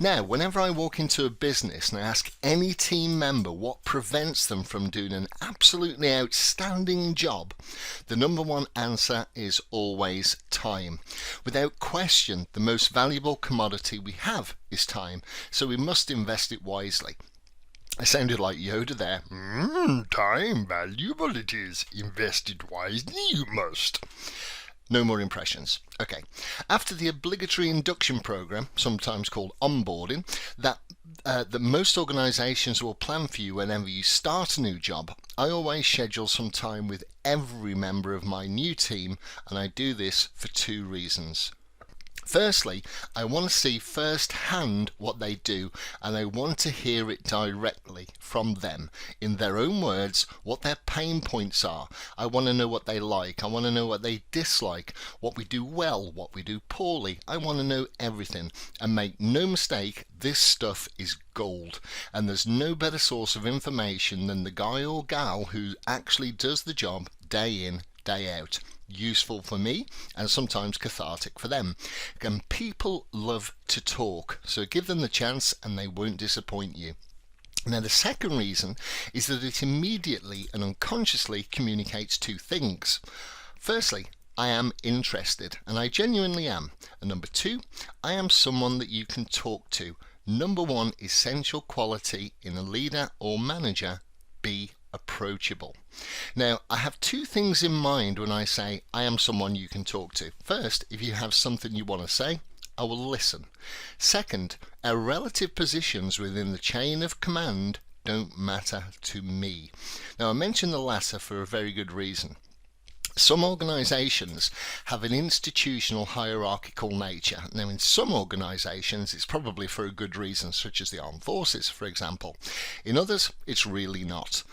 Now, whenever I walk into a business and I ask any team member what prevents them from doing an absolutely outstanding job, the number one answer is always time. Without question, the most valuable commodity we have is time, so we must invest it wisely. I sounded like Yoda there. Time valuable it is. Invested wisely you must. No more impressions. Okay. After the obligatory induction program, sometimes called onboarding, that most organisations will plan for you whenever you start a new job, I always schedule some time with every member of my new team, and I do this for two reasons. Firstly, I want to see firsthand what they do, and I want to hear it directly from them, in their own words, what their pain points are. I want to know what they like, I want to know what they dislike, what we do well, what we do poorly. I want to know everything, and make no mistake, this stuff is gold, and there's no better source of information than the guy or gal who actually does the job day in, day out. Useful for me and sometimes cathartic for them. And people love to talk, so give them the chance and they won't disappoint you. Now, the second reason is that it immediately and unconsciously communicates two things. Firstly, I am interested, and I genuinely am. And number two, I am someone that you can talk to. Number one essential quality in a leader or manager: be approachable. Now, I have two things in mind when I say I am someone you can talk to. First, if you have something you want to say, I will listen. Second, our relative positions within the chain of command don't matter to me. Now, I mention the latter for a very good reason. Some organisations have an institutional hierarchical nature. Now, in some organisations it's probably for a good reason, such as the armed forces, for example. In others, it's really not.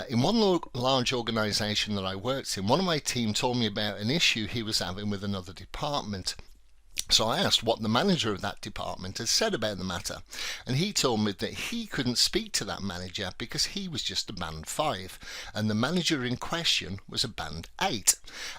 In one large organisation that I worked in, one of my team told me about an issue he was having with another department. So I asked what the manager of that department had said about the matter, and he told me that he couldn't speak to that manager because he was just a band 5, and the manager in question was a band 8.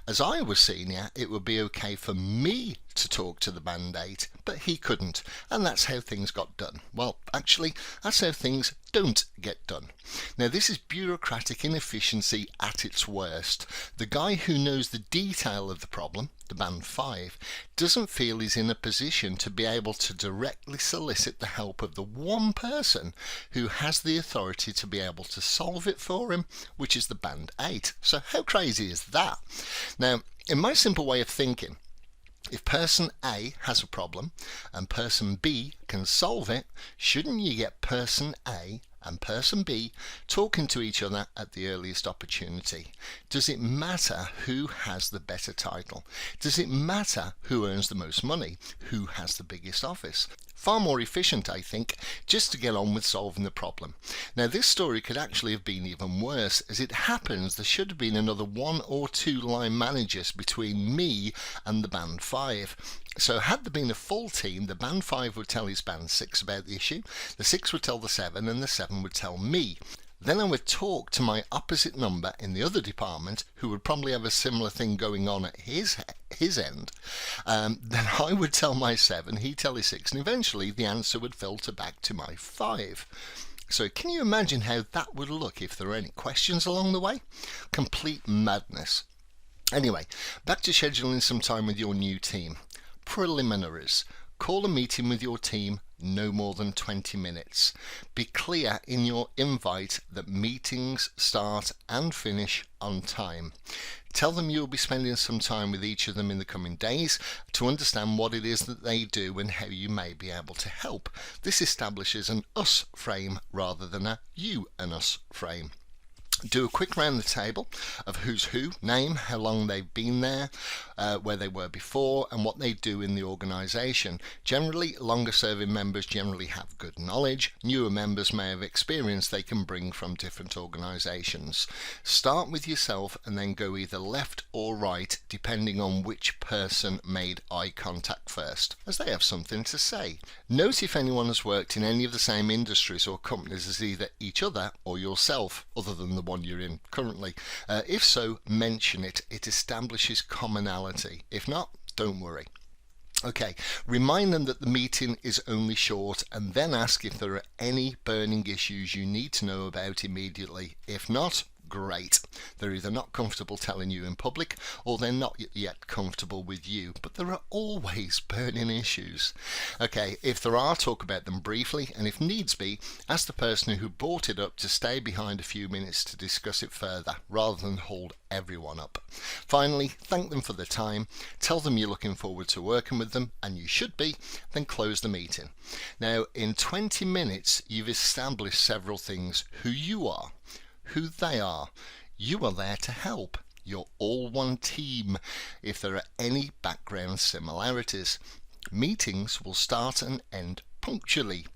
As I was senior, it would be okay for me to talk to the band 8, but he couldn't, and that's how things got done. Well, actually, that's how things don't get done. Now, this is bureaucratic inefficiency at its worst. The guy who knows the detail of the problem, the band 5, doesn't feel he's in a position to be able to directly solicit the help of the one person who has the authority to be able to solve it for him, which is the band 8. So how crazy is that? Now, in my simple way of thinking, if person A has a problem and person B can solve it, shouldn't you get person A and person B talking to each other at the earliest opportunity? Does it matter who has the better title? Does it matter who earns the most money? Who has the biggest office? Far more efficient, I think, just to get on with solving the problem. Now, this story could actually have been even worse. As it happens, there should have been another 1 or 2 line managers between me and the band 5. So had there been a full team, the band 5 would tell his band 6 about the issue, the 6 would tell the 7, and the 7 would tell me. Then I would talk to my opposite number in the other department, who would probably have a similar thing going on at his end. Then I would tell my 7, he'd tell his 6, and eventually the answer would filter back to my 5. So can you imagine how that would look if there were any questions along the way? Complete madness. Anyway, back to scheduling some time with your new team. Preliminaries. Call a meeting with your team no more than 20 minutes. Be clear in your invite that meetings start and finish on time. Tell them you'll be spending some time with each of them in the coming days to understand what it is that they do and how you may be able to help. This establishes an us frame rather than a you and us frame. Do a quick round the table of who's who, name, how long they've been there, where they were before, and what they do in the organisation. Generally, longer serving members generally have good knowledge. Newer members may have experience they can bring from different organisations. Start with yourself and then go either left or right, depending on which person made eye contact first, as they have something to say. Note if anyone has worked in any of the same industries or companies as either each other or yourself, other than the one you're in currently. If so, mention it. It establishes commonality. If not, don't worry. Okay, remind them that the meeting is only short and then ask if there are any burning issues you need to know about immediately. If not, great. They're either not comfortable telling you in public or they're not yet comfortable with you, but there are always burning issues. Okay, if there are, talk about them briefly, and if needs be, ask the person who brought it up to stay behind a few minutes to discuss it further rather than hold everyone up. Finally, thank them for the time, tell them you're looking forward to working with them, and you should be, then close the meeting. Now, in 20 minutes, you've established several things: who you are, who they are. You are there to help. You're all one team. If there are any background similarities, meetings will start and end punctually.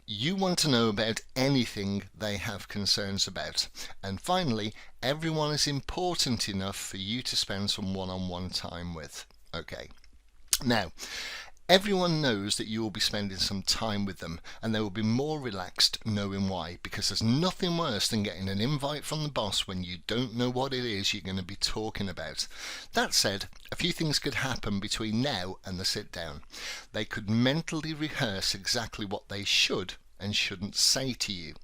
You want to know about anything they have concerns about. And finally, everyone is important enough for you to spend some one-on-one time with. Okay. Now, everyone knows that you will be spending some time with them, and they will be more relaxed knowing why, because there's nothing worse than getting an invite from the boss when you don't know what it is you're going to be talking about. That said, a few things could happen between now and the sit down. They could mentally rehearse exactly what they should and shouldn't say to you,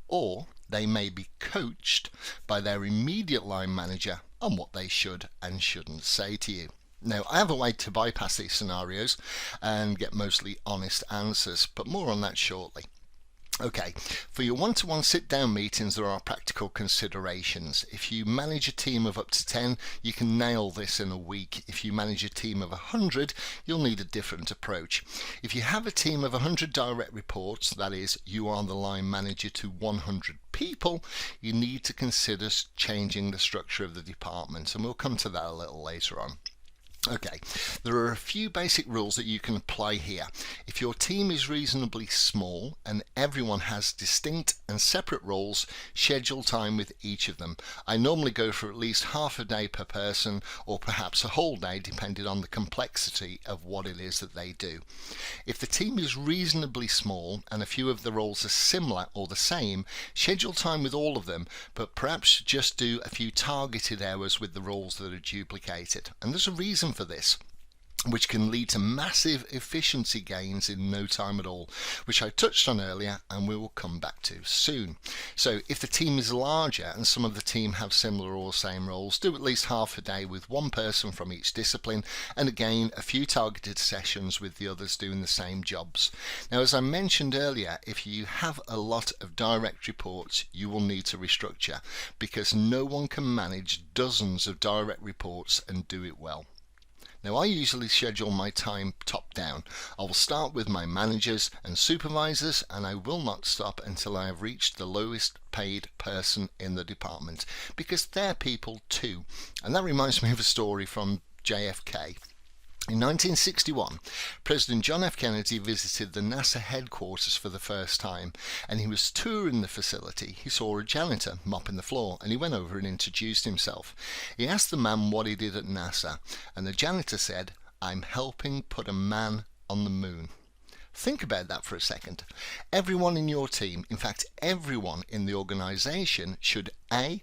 or they may be coached by their immediate line manager on what they should and shouldn't say to you. Now, I have a way to bypass these scenarios and get mostly honest answers, but more on that shortly. Okay, for your one-to-one sit-down meetings, there are practical considerations. If you manage a team of up to 10, you can nail this in a week. If you manage a team of 100, you'll need a different approach. If you have a team of 100 direct reports, that is, you are the line manager to 100 people, you need to consider changing the structure of the department, and we'll come to that a little later on. Okay, there are a few basic rules that you can apply here. If your team is reasonably small and everyone has distinct and separate roles, schedule time with each of them. I normally go for at least half a day per person, or perhaps a whole day depending on the complexity of what it is that they do. If the team is reasonably small and a few of the roles are similar or the same, schedule time with all of them, but perhaps just do a few targeted hours with the roles that are duplicated. And there's a reason for this, which can lead to massive efficiency gains in no time at all, which I touched on earlier and we will come back to soon. So if the team is larger and some of the team have similar or same roles, do at least half a day with one person from each discipline, and again a few targeted sessions with the others doing the same jobs. Now, as I mentioned earlier, if you have a lot of direct reports, you will need to restructure, because no one can manage dozens of direct reports and do it well. Now, I usually schedule my time top down. I will start with my managers and supervisors, and I will not stop until I have reached the lowest paid person in the department, because they're people too. And that reminds me of a story from JFK. In 1961, President John F. Kennedy visited the NASA headquarters for the first time, and he was touring the facility. He saw a janitor mopping the floor, and he went over and introduced himself. He asked the man what he did at NASA, and the janitor said, "I'm helping put a man on the moon." Think about that for a second. Everyone in your team, in fact everyone in the organization, should A,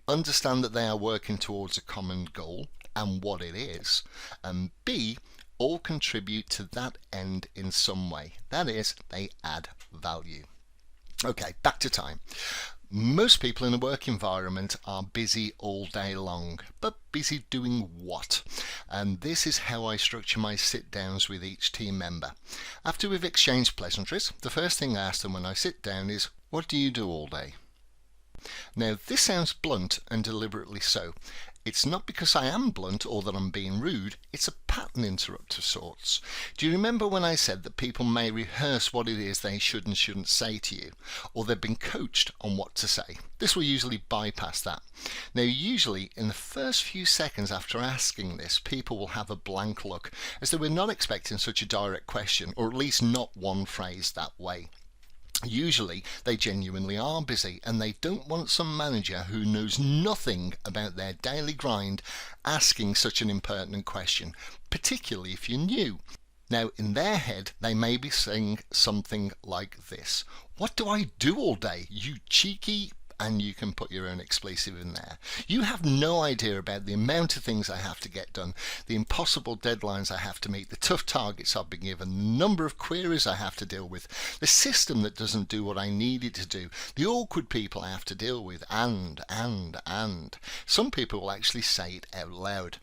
understand that they are working towards a common goal and what it is, and B, all contribute to that end in some way. That is, they add value. Okay, back to time. Most people in a work environment are busy all day long, but busy doing what? And this is how I structure my sit-downs with each team member. After we've exchanged pleasantries, the first thing I ask them when I sit down is, "What do you do all day?" Now, this sounds blunt, and deliberately so. It's not because I am blunt or that I'm being rude, it's a pattern interrupt of sorts. Do you remember when I said that people may rehearse what it is they should and shouldn't say to you, or they've been coached on what to say? This will usually bypass that. Now, usually in the first few seconds after asking this, people will have a blank look, as they were not expecting such a direct question, or at least not one phrased that way. Usually they genuinely are busy, and they don't want some manager who knows nothing about their daily grind asking such an impertinent question, particularly if you're new. Now, in their head, they may be saying something like this: "What do I do all day, you cheeky and you can put your own expletive in there. You have no idea about the amount of things I have to get done, the impossible deadlines I have to meet, the tough targets I've been given, the number of queries I have to deal with, the system that doesn't do what I need it to do, the awkward people I have to deal with, and. Some people will actually say it out loud.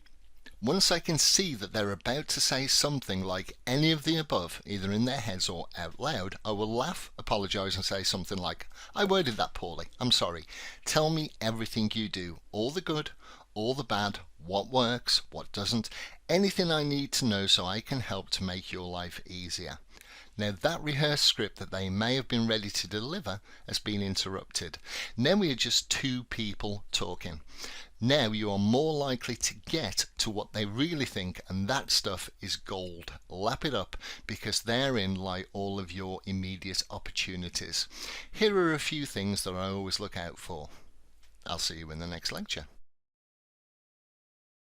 Once I can see that they're about to say something like any of the above, either in their heads or out loud, I will laugh, apologise and say something like, I worded that poorly, I'm sorry. Tell me everything you do, all the good, all the bad, what works, what doesn't, anything I need to know so I can help to make your life easier. Now that rehearsed script that they may have been ready to deliver has been interrupted. Now we are just two people talking. Now you are more likely to get to what they really think, and that stuff is gold. Lap it up, because therein lie all of your immediate opportunities. Here are a few things that I always look out for. I'll see you in the next lecture.